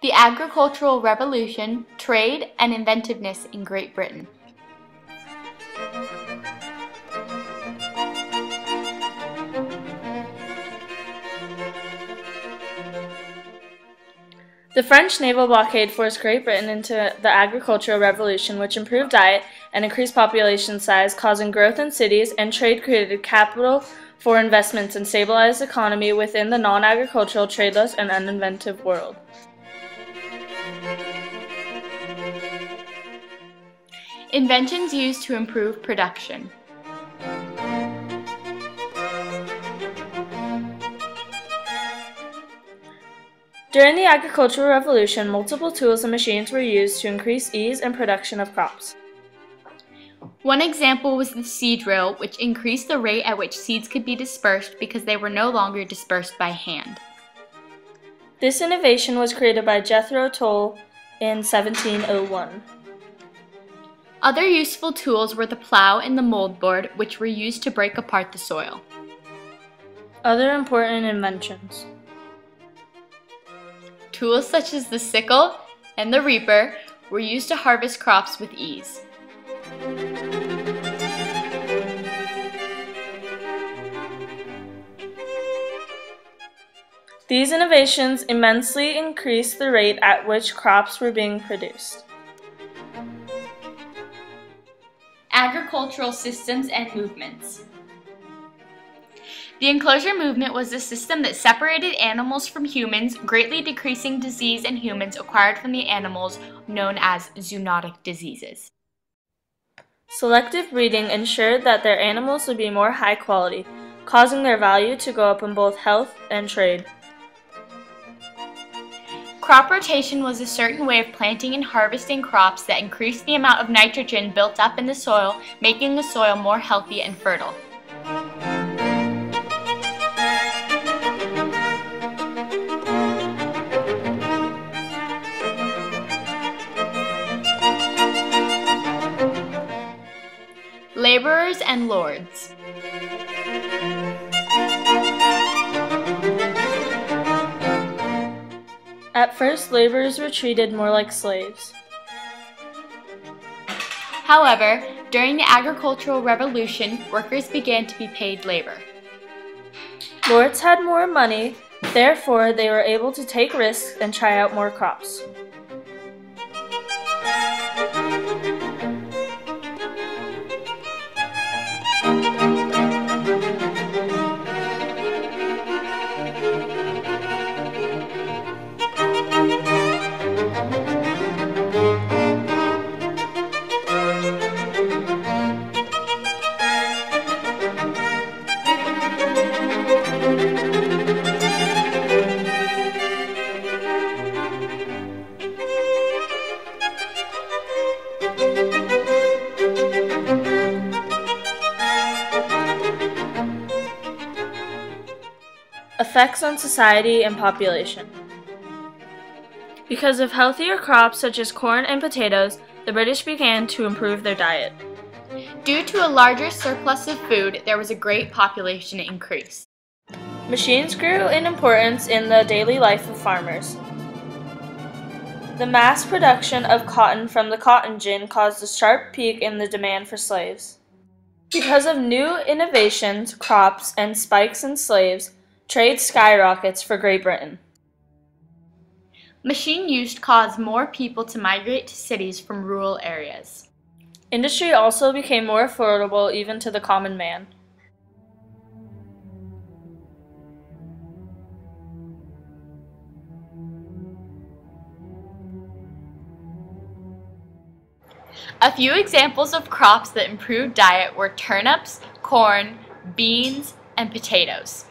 The Agricultural Revolution, Trade and Inventiveness in Great Britain. The French naval blockade forced Great Britain into the Agricultural Revolution, which improved diet and increased population size, causing growth in cities, and trade created capital for investments and stabilized the economy within the non-agricultural, tradeless, and uninventive world. Inventions used to improve production. During the Agricultural Revolution, multiple tools and machines were used to increase ease and production of crops. One example was the seed drill, which increased the rate at which seeds could be dispersed because they were no longer dispersed by hand. This innovation was created by Jethro Tull in 1701. Other useful tools were the plow and the mold board, which were used to break apart the soil. Other important inventions. Tools such as the sickle and the reaper were used to harvest crops with ease. These innovations immensely increased the rate at which crops were being produced. Agricultural systems and movements. The enclosure movement was a system that separated animals from humans, greatly decreasing disease in humans acquired from the animals, known as zoonotic diseases. Selective breeding ensured that their animals would be more high quality, causing their value to go up in both health and trade. Crop rotation was a certain way of planting and harvesting crops that increased the amount of nitrogen built up in the soil, making the soil more healthy and fertile. Laborers and lords. At first, laborers were treated more like slaves. However, during the Agricultural Revolution, workers began to be paid labor. Lords had more money, therefore they were able to take risks and try out more crops. Effects on society and population. Because of healthier crops such as corn and potatoes, the British began to improve their diet. Due to a larger surplus of food, there was a great population increase. Machines grew in importance in the daily life of farmers. The mass production of cotton from the cotton gin caused a sharp peak in the demand for slaves. Because of new innovations, crops, and spikes in slaves, trade skyrockets for Great Britain. Machine use caused more people to migrate to cities from rural areas. Industry also became more affordable even to the common man. A few examples of crops that improved diet were turnips, corn, beans, and potatoes.